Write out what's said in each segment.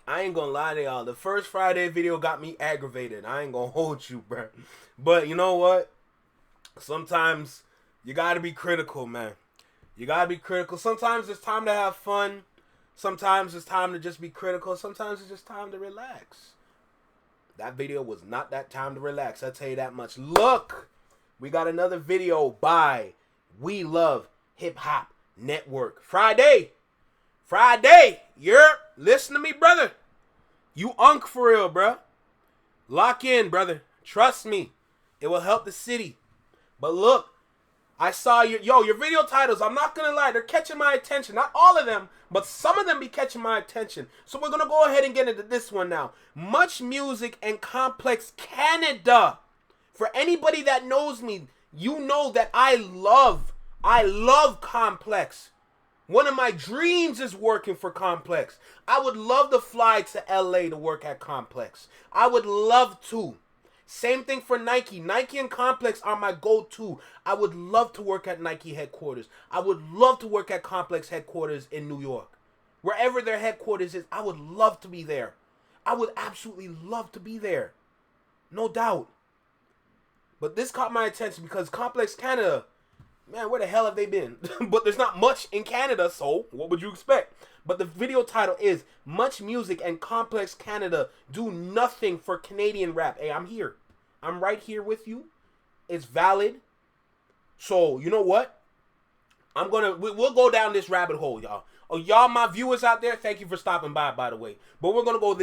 I ain't gonna lie to y'all. The first Friday video got me aggravated. I ain't gonna hold you, bro. But you know what? Sometimes you gotta be critical, man. You gotta be critical. Sometimes it's time to have fun. Sometimes it's time to just be critical. Sometimes it's just time to relax. That video was not that time to relax. I'll tell you that much. Look, we got another video by We Love Hip Hop Network. Friday. Listen to me, brother. You unk for real, bro. Lock in, brother. Trust me. It will help the city. But look, I saw your video titles. I'm not gonna lie, they're catching my attention. Not all of them, but some of them be catching my attention. So we're gonna go ahead and get into this one now. Much Music and Complex Canada. For anybody that knows me, you know that I love Complex. One of my dreams is working for Complex. I would love to fly to LA to work at Complex. I would love to. Same thing for Nike. Nike and Complex are my go-to. I would love to work at Nike headquarters. I would love to work at Complex headquarters in New York. Wherever their headquarters is, I would love to be there. I would absolutely love to be there. No doubt. But this caught my attention because Complex Canada, man, where the hell have they been? But there's not much in Canada, so what would you expect? But the video title is Much Music and Complex Canada Do Nothing for Canadian Rap. Hey, I'm here. I'm right here with you. It's valid. So, you know what? We'll go down this rabbit hole, y'all. Oh, y'all, my viewers out there, thank you for stopping by the way. But we're gonna go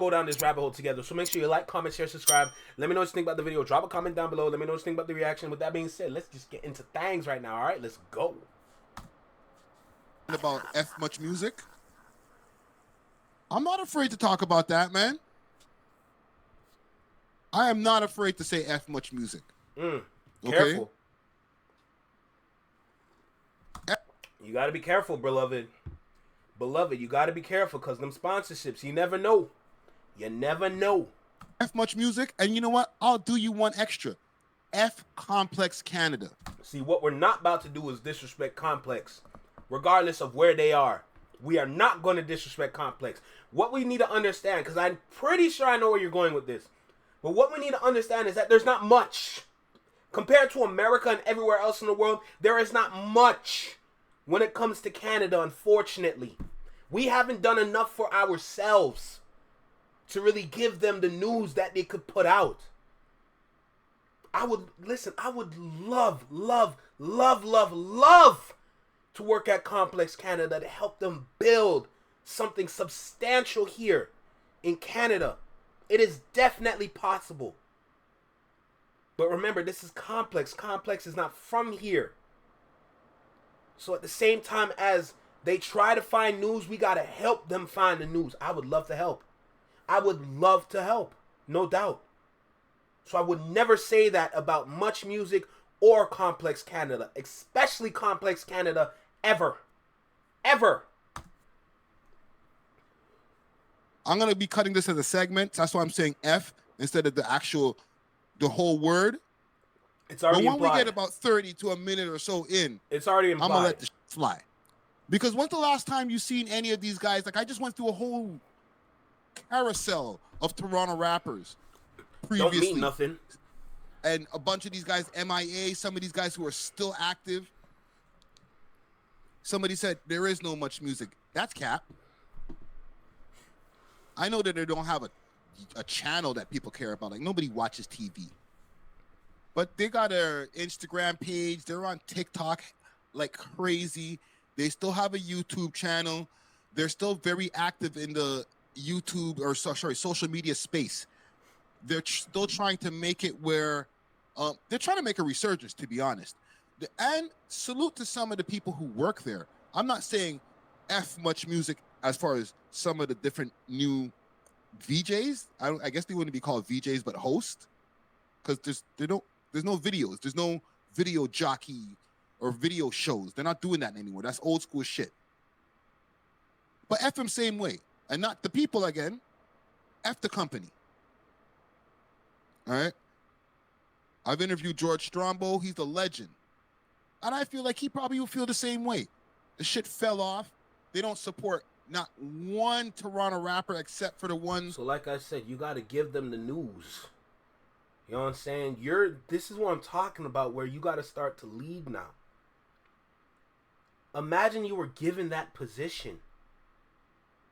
down this rabbit hole together. So make sure you like, comment, share, subscribe. Let me know what you think about the video. Drop a comment down below. Let me know what you think about the reaction. With that being said, let's just get into things right now. All right, let's go. About F Much Music. I'm not afraid to talk about that, man. I am not afraid to say F Much Music. Okay? Careful. You gotta be careful, beloved. Beloved, you gotta be careful because them sponsorships, you never know. You never know. F Much Music, and you know what? I'll do you one extra. F Complex Canada. See, what we're not about to do is disrespect Complex, regardless of where they are. We are not going to disrespect Complex. What we need to understand, because I'm pretty sure I know where you're going with this, but what we need to understand is that there's not much. Compared to America and everywhere else in the world, there is not much when it comes to Canada, unfortunately. We haven't done enough for ourselves to really give them the news that they could put out. I would love to work at Complex Canada to help them build something substantial here in Canada. It is definitely possible. But remember, this is Complex. Complex is not from here. So at the same time as they try to find news, we got to help them find the news. I would love to help. I would love to help. No doubt. So I would never say that about Much Music or Complex Canada. Especially Complex Canada. Ever. Ever. I'm going to be cutting this as a segment. That's why I'm saying F instead of the whole word. It's already but when implied. we get about 30 to a minute or so in, it's already implied. I'm going to let this fly. Because when's the last time you seen any of these guys? Like, I just went through a whole carousel of Toronto rappers previously. Don't mean nothing. And a bunch of these guys, MIA, some of these guys who are still active. Somebody said, there is no Much Music. That's cap. I know that they don't have a channel that people care about. Like, nobody watches TV. But they got their Instagram page. They're on TikTok like crazy. They still have a YouTube channel. They're still very active in the YouTube or social media space. They're still trying to make it where they're trying to make a resurgence, to be honest. And salute to some of the people who work there. I'm not saying F Much Music as far as some of the different new VJs. I guess they wouldn't be called VJs, but hosts, because there's no videos. There's no video jockey or video shows. They're not doing that anymore. That's old school shit. But F them same way. And not the people again. F the company. All right? I've interviewed George Strombo. He's a legend. And I feel like he probably will feel the same way. The shit fell off. They don't support Not one Toronto rapper except for the ones. So like I said, you gotta give them the news. You know what I'm saying? This is what I'm talking about, where you gotta start to lead now. Imagine you were given that position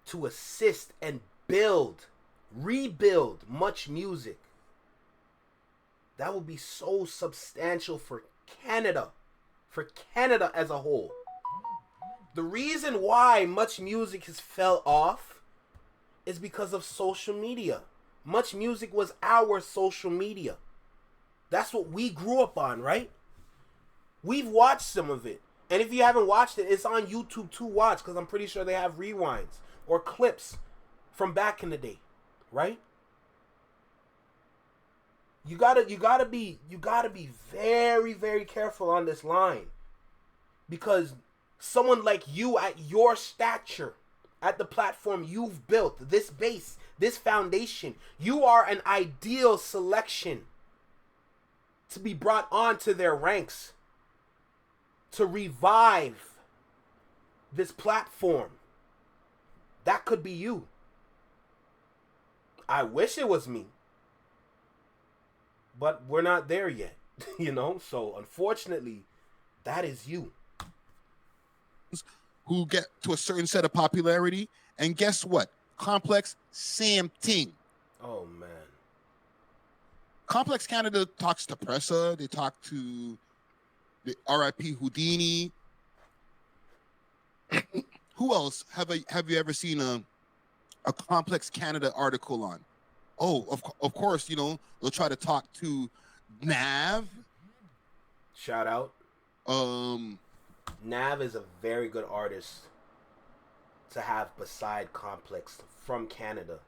to assist and rebuild much music. That would be so substantial for Canada as a whole. The reason why much music has fell off is because of social media. Much music was our social media. That's what we grew up on, right? We've watched some of it. And if you haven't watched it, it's on YouTube to watch, because I'm pretty sure they have rewinds or clips from back in the day, right? You gotta be very, very careful on this line, because someone like you at your stature, at the platform you've built, this base, this foundation, you are an ideal selection to be brought onto their ranks, to revive this platform. That could be you. I wish it was me, but we're not there yet, you know? So unfortunately, that is you. Who get to a certain set of popularity, and guess what? Complex, same thing. Oh man. Complex Canada talks to Pressa. They talk to the R.I.P. Houdini. Who else have you ever seen a Complex Canada article on? Oh, of course, you know, they'll try to talk to Nav. Shout out. Nav is a very good artist to have beside Complex from Canada.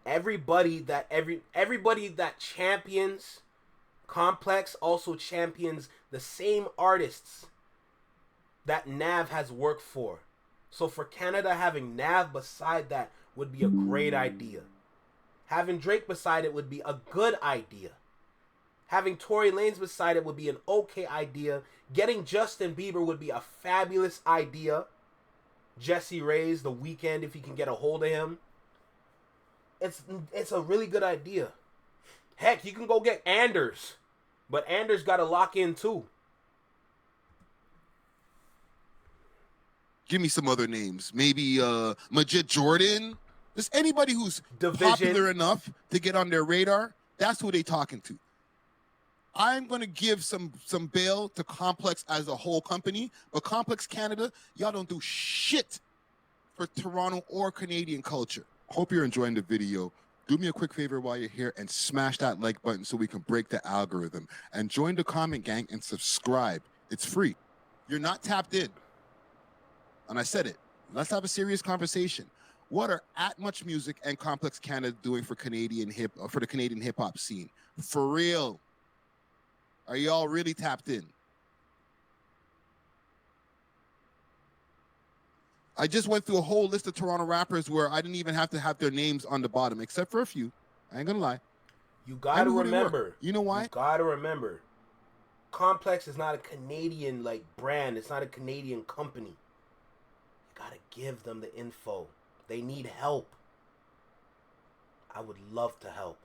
Everybody that champions Complex also champions the same artists that Nav has worked for. So for Canada, having Nav beside that would be a great idea. Having Drake beside it would be a good idea. Having Tory Lanez beside it would be an okay idea. Getting Justin Bieber would be a fabulous idea. Jesse Reyes, The Weeknd, if you can get a hold of him. It's a really good idea. Heck, you can go get Anders. But Anders got to lock in too. Give me some other names. Maybe Majid Jordan. Just anybody who's Division. Popular enough to get on their radar. That's who they talking to. I'm going to give some bail to Complex as a whole company. But Complex Canada, y'all don't do shit for Toronto or Canadian culture. Hope you're enjoying the video. Do me a quick favor while you're here and smash that like button so we can break the algorithm. And join the comment gang and subscribe. It's free. You're not tapped in. And I said it. Let's have a serious conversation. What are At Much Music and Complex Canada doing for the Canadian hip hop scene? For real. Are y'all really tapped in? I just went through a whole list of Toronto rappers where I didn't even have to have their names on the bottom, except for a few. I ain't gonna lie. You gotta remember. You know why? You gotta remember. Complex is not a Canadian brand. It's not a Canadian company. You gotta give them the info. They need help. I would love to help.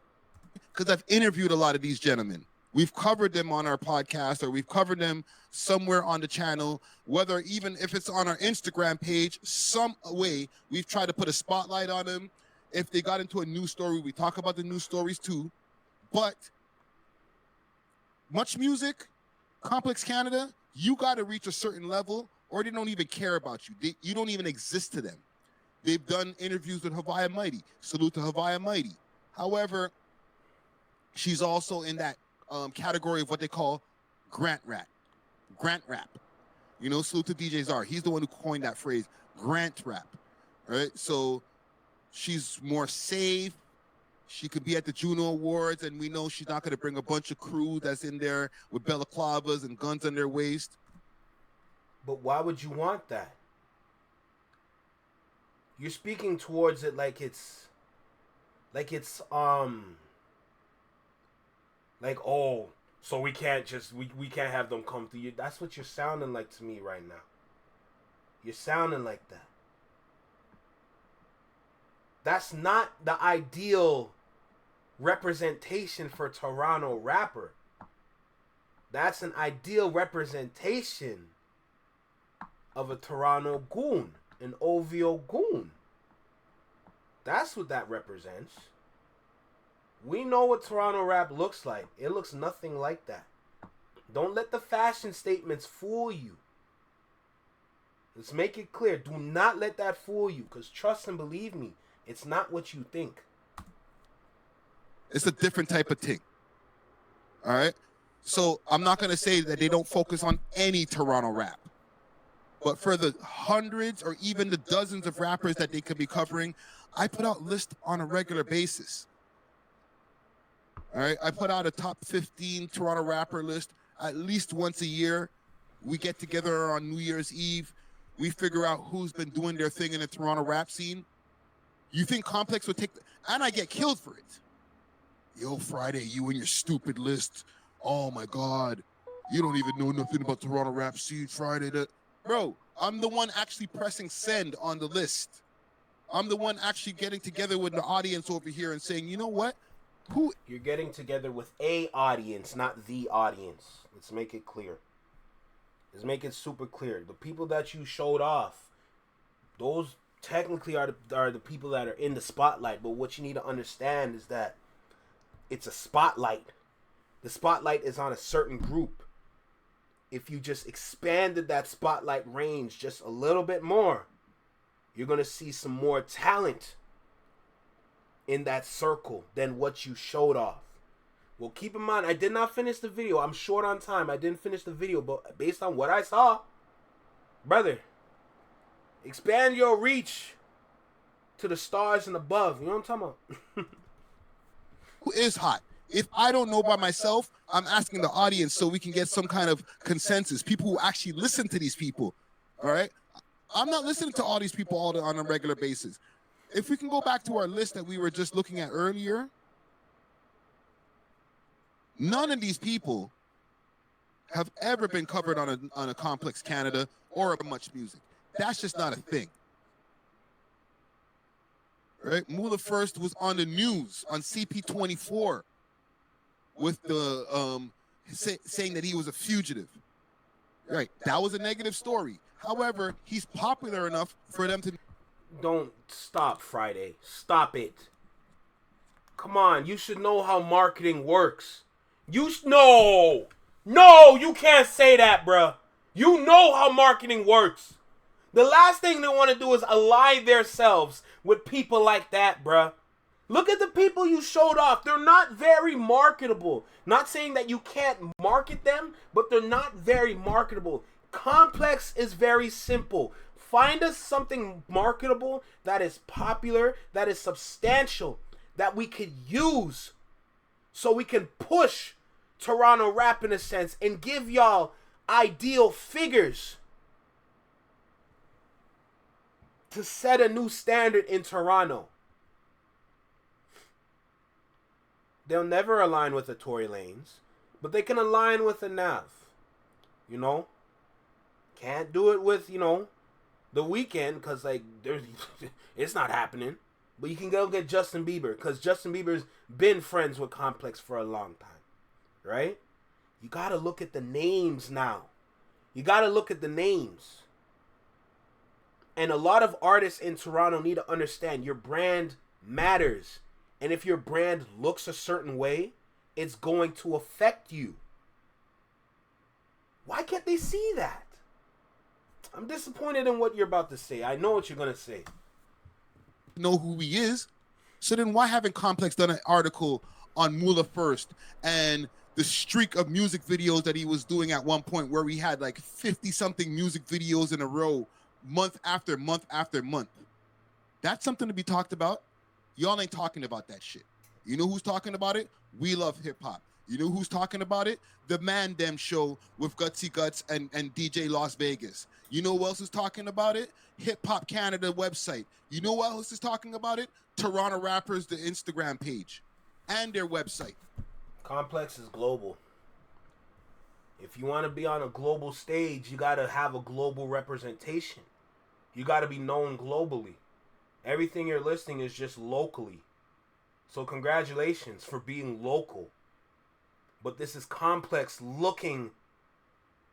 Because I've interviewed a lot of these gentlemen. We've covered them on our podcast, or we've covered them somewhere on the channel, whether even if it's on our Instagram page, some way we've tried to put a spotlight on them. If they got into a news story, we talk about the news stories too. But Much Music, Complex Canada, you got to reach a certain level or they don't even care about you. You don't even exist to them. They've done interviews with Havaya Mighty. Salute to Havaya Mighty. However, she's also in that category of what they call grant rap. You know, salute to DJ Czar. He's the one who coined that phrase, grant rap. Right? So she's more safe. She could be at the Juno Awards, and we know she's not going to bring a bunch of crew that's in there with balaclavas and guns on their waist. But why would you want that? You're speaking towards it like it's oh, so we can't have them come to you. That's what you're sounding like to me right now. You're sounding like that. That's not the ideal representation for Toronto rapper. That's an ideal representation of a Toronto goon, an OVO goon. That's what that represents. We know what Toronto rap looks like. It looks nothing like that. Don't let the fashion statements fool you. Let's make it clear. Do not let that fool you, because trust and believe me, it's not what you think. It's a different type of thing. All right? So I'm not going to say that they don't focus on any Toronto rap. But for the hundreds or even the dozens of rappers that they could be covering, I put out lists on a regular basis. All right? I put out a top 15 Toronto rapper list at least once a year. We get together on New Year's Eve. We figure out who's been doing their thing in the Toronto rap scene. You think Complex would take... And I get killed for it. Yo, Friday, you and your stupid list. Oh, my God. You don't even know nothing about Toronto rap scene, Friday. Bro, I'm the one actually pressing send on the list. I'm the one actually getting together with the audience over here and saying, you know what? You're getting together with a audience, not the audience. Let's make it clear. Let's make it super clear. The people that you showed off, those technically are the people that are in the spotlight. But what you need to understand is that it's a spotlight. The spotlight is on a certain group. If you just expanded that spotlight range just a little bit more, you're going to see some more talent in that circle than what you showed off. Well, keep in mind, I did not finish the video. I'm short on time. I didn't finish the video, but based on what I saw, brother, expand your reach to the stars and above. You know what I'm talking about? Who is hot? If I don't know by myself, I'm asking the audience so we can get some kind of consensus. People who actually listen to these people, all right? I'm not listening to all these people on a regular basis. If we can go back to our list that we were just looking at earlier, none of these people have ever been covered on a Complex Canada or a Much Music. That's just not a thing. Right? Mula First was on the news on CP24 with the saying that he was a fugitive. Right. That was a negative story. However, he's popular enough for them to... Don't stop, Friday. Stop it. Come on, you should know how marketing works. No, you can't say that, bruh. You know how marketing works. The last thing they want to do is align themselves with people like that, bruh. Look at the people you showed off. They're not very marketable. Not saying that you can't market them, but they're not very marketable. Complex is very simple. Find us something marketable that is popular, that is substantial, that we could use so we can push Toronto rap in a sense and give y'all ideal figures to set a new standard in Toronto. They'll never align with the Tory Lanez, but they can align with the Nav. You know? Can't do it with, The Weeknd, because, it's not happening. But you can go get Justin Bieber, because Justin Bieber's been friends with Complex for a long time. Right? You got to look at the names now. You got to look at the names. And a lot of artists in Toronto need to understand your brand matters. And if your brand looks a certain way, it's going to affect you. Why can't they see that? I'm disappointed in what you're about to say. I know what you're going to say. Know who he is. So then why haven't Complex done an article on Mula First and the streak of music videos that he was doing at one point where we had 50-something music videos in a row, month after month after month? That's something to be talked about. Y'all ain't talking about that shit. You know who's talking about it? We Love Hip Hop. You know who's talking about it? The Man Dem Show with Gutsy Guts and DJ Las Vegas. You know who else is talking about it? Hip Hop Canada website. You know who else is talking about it? Toronto Rappers, the Instagram page and their website. Complex is global. If you want to be on a global stage, you got to have a global representation. You got to be known globally. Everything you're listing is just locally. So congratulations for being local. But this is Complex looking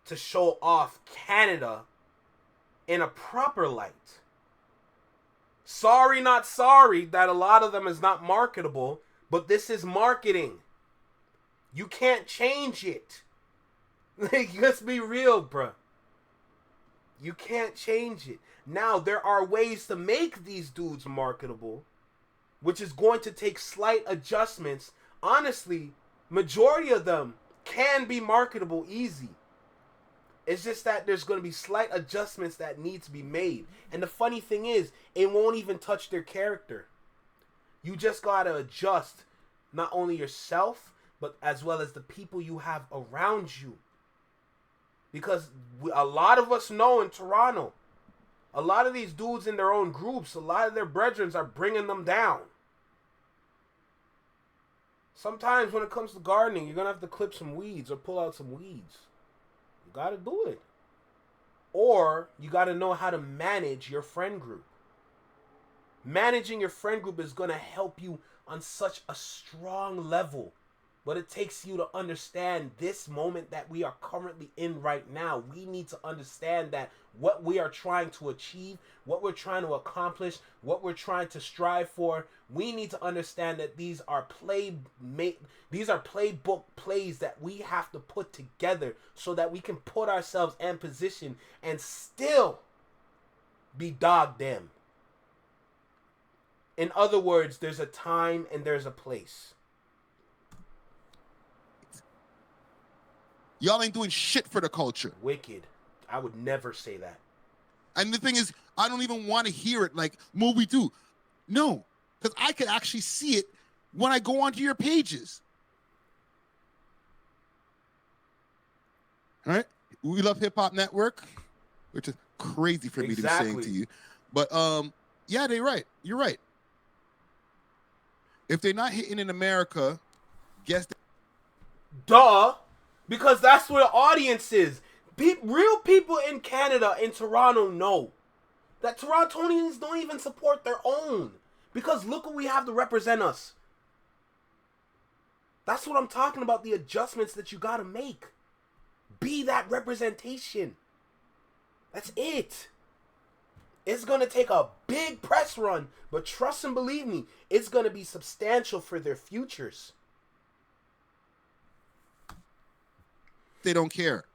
to show off Canada in a proper light. Sorry, not sorry that a lot of them is not marketable, but this is marketing. You can't change it. Like, let's be real, bruh. You can't change it. Now, there are ways to make these dudes marketable, which is going to take slight adjustments. Honestly, majority of them can be marketable easy. It's just that there's going to be slight adjustments that need to be made. And the funny thing is, it won't even touch their character. You just got to adjust not only yourself, but as well as the people you have around you. Because a lot of us know in Toronto, a lot of these dudes in their own groups, a lot of their brethren are bringing them down. Sometimes when it comes to gardening, you're going to have to clip some weeds or pull out some weeds. You got to do it. Or you got to know how to manage your friend group. Managing your friend group is going to help you on such a strong level. But it takes you to understand this moment that we are currently in right now. We need to understand that what we are trying to achieve, what we're trying to accomplish, what we're trying to strive for, we need to understand that these are playbook plays that we have to put together so that we can put ourselves in position and still be dog them. In other words, there's a time and there's a place. Y'all ain't doing shit for the culture. Wicked. I would never say that. And the thing is, I don't even want to hear it like, we do. No, because I can actually see it when I go onto your pages. All right? We Love Hip Hop Network, which is crazy for me to be saying to you. But, yeah, they're right. You're right. If they're not hitting in America, guess. Duh. Because that's where the audience is. Real people in Canada, in Toronto, know that Torontonians don't even support their own. Because look what we have to represent us. That's what I'm talking about, the adjustments that you gotta make. Be that representation. That's it. It's gonna take a big press run, but trust and believe me, it's gonna be substantial for their futures. They don't care.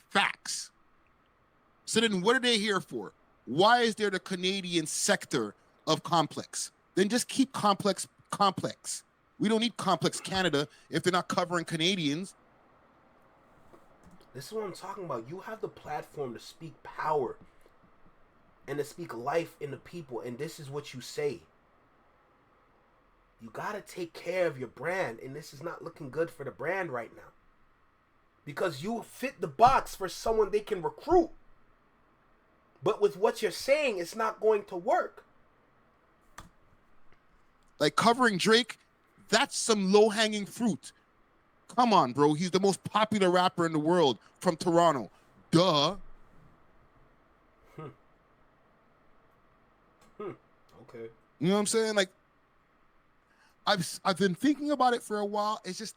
Facts. So then what are they here for? Why is there the Canadian sector of Complex? Then just keep Complex. We don't need Complex Canada if they're not covering Canadians. This is what I'm talking about. You have the platform to speak power and to speak life in the people, and this is what you say. You got to take care of your brand, and this is not looking good for the brand right now. Because you fit the box for someone they can recruit. But with what you're saying, it's not going to work. Like covering Drake, that's some low-hanging fruit. Come on, bro. He's the most popular rapper in the world from Toronto. Duh. Okay. You know what I'm saying? Like, I've been thinking about it for a while. It's just,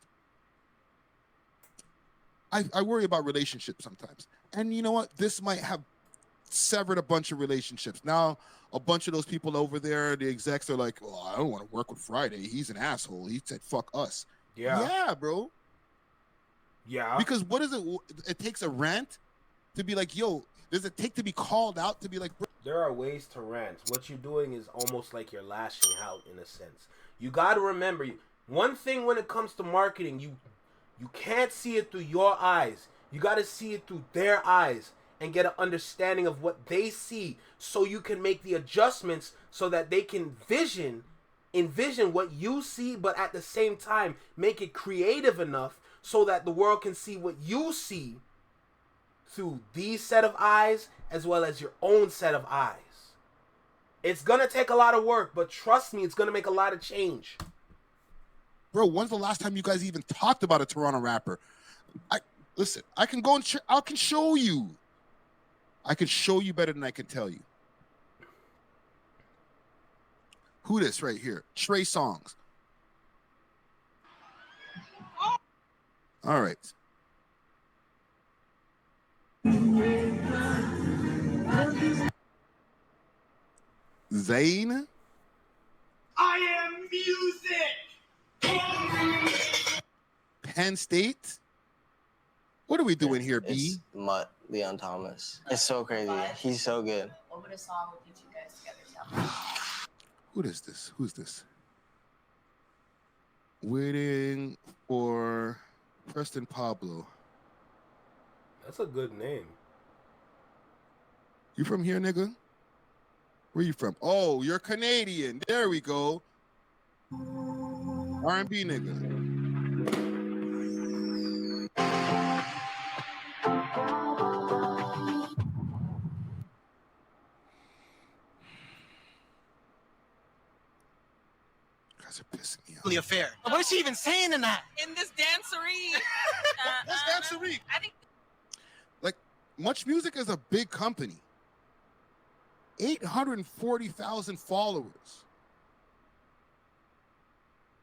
I worry about relationships sometimes. And you know what? This might have severed a bunch of relationships. Now, a bunch of those people over there, the execs are like, oh, I don't want to work with Friday. He's an asshole. He said, fuck us. Yeah, bro. Yeah. Because what is it? It takes a rant to be like, yo, does it take to be called out to be like, bro? There are ways to rant. What you're doing is almost like you're lashing out in a sense. You got to remember, one thing when it comes to marketing, you can't see it through your eyes. You got to see it through their eyes and get an understanding of what they see so you can make the adjustments so that they can envision what you see, but at the same time, make it creative enough so that the world can see what you see through these set of eyes as well as your own set of eyes. It's going to take a lot of work, but trust me, it's going to make a lot of change. Bro, when's the last time you guys even talked about a Toronto rapper? Listen, I can go and I can show you. I can show you better than I can tell you. Who this right here? Trey Songz. All right. Zayn. I am music. Penn State. What are we doing here, B? It's Mutt, Leon Thomas. It's so crazy. He's so good. What would a song with you two guys together sound? Who is this? Who's this? Waiting for Preston Pablo. That's a good name. You from here, nigga? Where you from? Oh, you're Canadian. There we go. R&B nigga. Guys are pissing me off. Affair. What is she even saying in that? In this dancery. That's dancery. I think. Like, Much Music is a big company. 840,000 followers.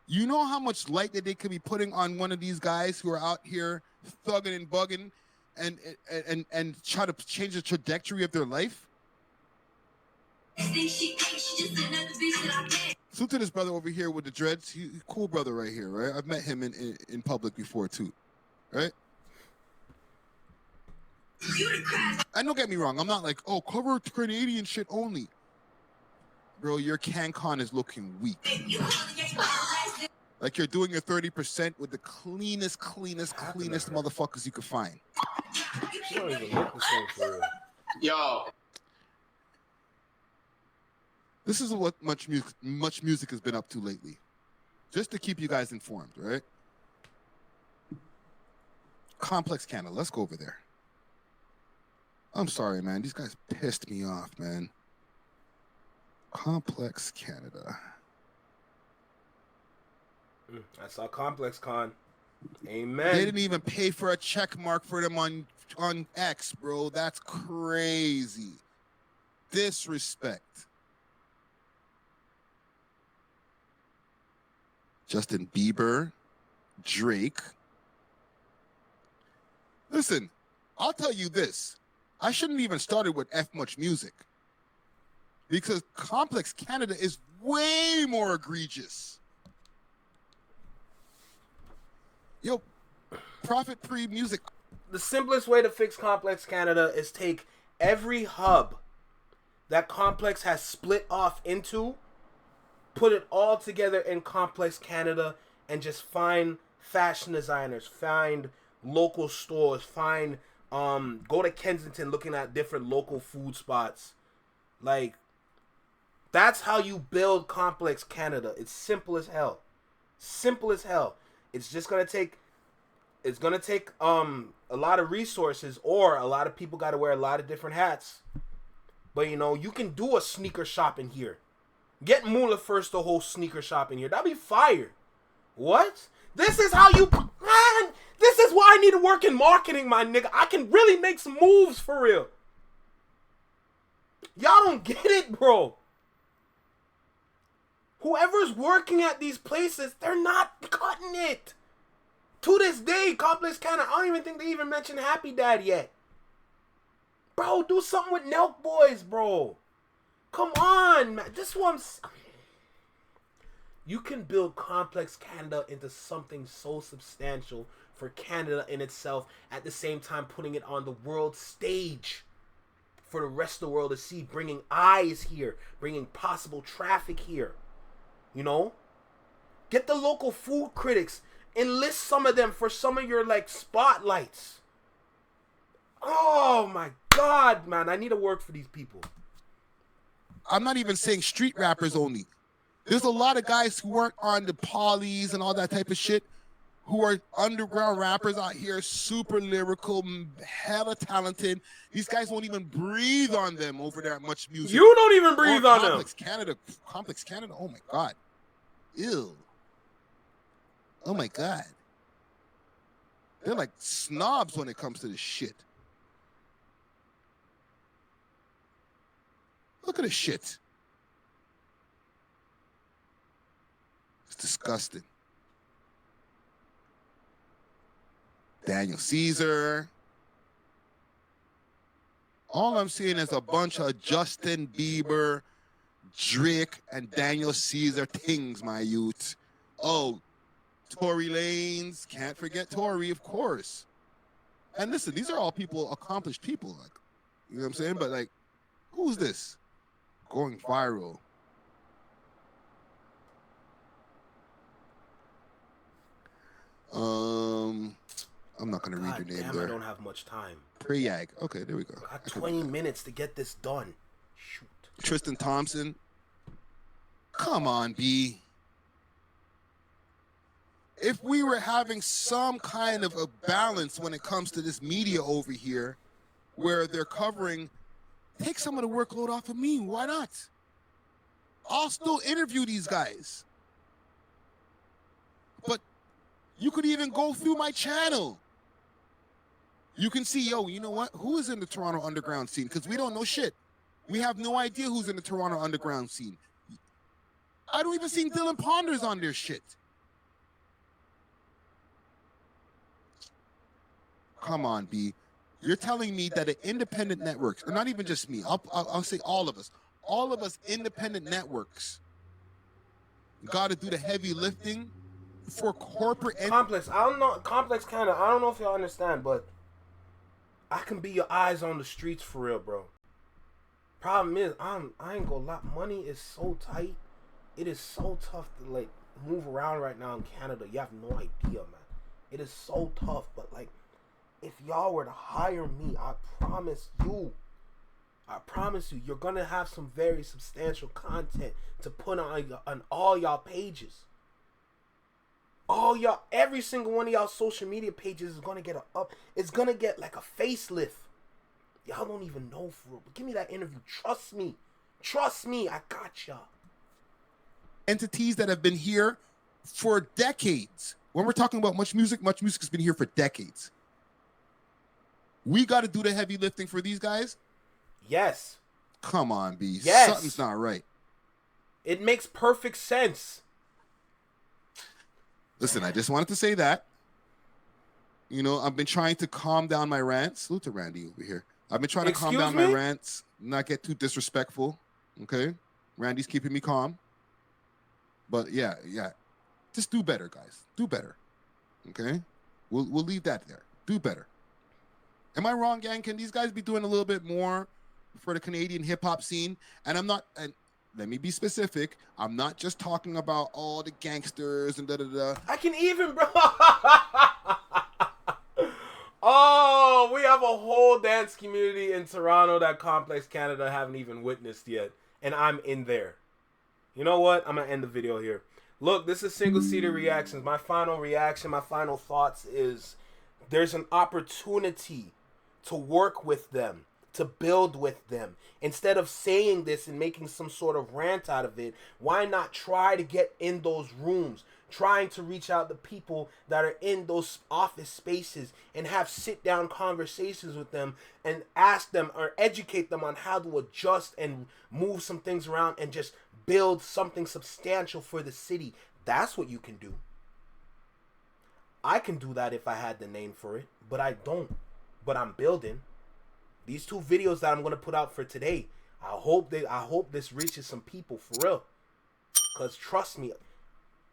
You know how much light that they could be putting on one of these guys who are out here thugging and bugging and try to change the trajectory of their life? Salute to this brother over here with the dreads. He's a cool brother right here, right? I've met him in public before too, right? And don't get me wrong, I'm not like, oh, cover Canadian shit only. Bro, your CanCon is looking weak. Like you're doing your 30% with the cleanest motherfuckers you could find. She don't even look the same for real. Yo. This is what Much Music has been up to lately. Just to keep you guys informed, right? Complex Canada, let's go over there. I'm sorry, man. These guys pissed me off, man. Complex Canada. I saw Complex Con. Amen. They didn't even pay for a check mark for them on X, bro. That's crazy. Disrespect. Justin Bieber, Drake. Listen, I'll tell you this. I shouldn't even started with F Much Music. Because Complex Canada is way more egregious. Yo, Profit Free Music. The simplest way to fix Complex Canada is take every hub that Complex has split off into, put it all together in Complex Canada, and just find fashion designers, find local stores, find go to Kensington looking at different local food spots. Like, that's how you build Complex Canada. It's simple as hell. Simple as hell. It's just gonna take a lot of resources, or a lot of people gotta wear a lot of different hats. But you know, you can do a sneaker shop in here. Get Moolah first to host sneaker shop in here. That'd be fire. What? This is how you, man, this is why I need to work in marketing, my nigga. I can really make some moves for real. Y'all don't get it, bro. Whoever's working at these places, they're not cutting it. To this day, Complex Canada, I don't even think they even mentioned Happy Dad yet. Bro, do something with Nelk Boys, bro. Come on, man. This one's... You can build Complex Canada into something so substantial for Canada in itself, at the same time putting it on the world stage for the rest of the world to see, bringing eyes here, bringing possible traffic here. You know? Get the local food critics, enlist some of them for some of your, like, spotlights. Oh my God, man. I need to work for these people. I'm not even saying street rappers only. There's a lot of guys who weren't on the polys and all that type of shit, who are underground rappers out here, super lyrical, hella talented. These guys won't even breathe on them over there at Much Music. You don't even breathe on them. Complex Canada, oh my God. Ew. Oh my God. They're like snobs when it comes to this shit. Look at this shit. disgusting. Daniel Caesar. All I'm seeing is a bunch of Justin Bieber, Drake, and Daniel Caesar things, my youth. Oh, Tory Lanez. Can't forget Tory, of course. And listen, these are all people, accomplished people. Like, you know what I'm saying? But like, who's this? Going viral. I'm not gonna read your name damn, there. I don't have much time. Prayag. Okay, there we go. I got 20 minutes to get this done. Shoot. Tristan Thompson. Come on, B. If we were having some kind of a balance when it comes to this media over here, where they're covering, take some of the workload off of me. Why not? I'll still interview these guys. But you could even go through my channel. You can see, yo, you know what? Who is in the Toronto underground scene? Because we don't know shit. We have no idea who's in the Toronto underground scene. I don't even see Dylan Ponders on their shit. Come on, B. You're telling me that an independent networks, and not even just me, I'll say all of us independent networks got to do the heavy lifting for corporate. Complex, I don't know. Complex kind of, I don't know if y'all understand, but I can be your eyes on the streets for real, bro. Problem is, I ain't gonna lie. Money is so tight. It is so tough to like move around right now in Canada. You have no idea, man. It is so tough. But like, if y'all were to hire me, I promise you, you're gonna have some very substantial content to put on all y'all pages. All y'all, every single one of y'all social media pages is gonna get it's gonna get like a facelift. Y'all don't even know for real. But give me that interview. Trust me, I got y'all. Entities that have been here for decades. When we're talking about much music has been here for decades. We got to do the heavy lifting for these guys. Yes. Come on, B. Yes. Something's not right. It makes perfect sense. Listen, I just wanted to say that. You know, I've been trying to calm down my rants. Salute to Randy over here. I've been trying to calm down my rants, not get too disrespectful. Okay? Randy's keeping me calm. But yeah. Just do better, guys. Do better. Okay? We'll leave that there. Do better. Am I wrong, gang? Can these guys be doing a little bit more for the Canadian hip-hop scene? And let me be specific. I'm not just talking about all the gangsters and da-da-da. I can even, bro. Oh, we have a whole dance community in Toronto that Complex Canada haven't even witnessed yet. And I'm in there. You know what? I'm going to end the video here. Look, this is Single Seater Reactions. My final reaction, my final thoughts is there's an opportunity to work with them, to build with them. Instead of saying this and making some sort of rant out of it, why not try to get in those rooms, trying to reach out to people that are in those office spaces and have sit-down conversations with them and ask them or educate them on how to adjust and move some things around and just build something substantial for the city. That's what you can do. I can do that if I had the name for it, but I don't. But I'm building. These 2 videos that I'm gonna put out for today, I hope this reaches some people for real. Cause trust me,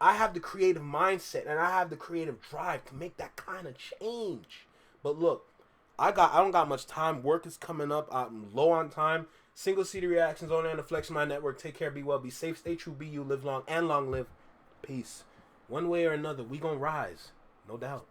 I have the creative mindset and I have the creative drive to make that kind of change. But look, I don't got much time. Work is coming up. I'm low on time. Single Seater Reactions only on the Flex My Network. Take care, be well, be safe, stay true, be you, live long and long live. Peace. One way or another, we gonna rise. No doubt.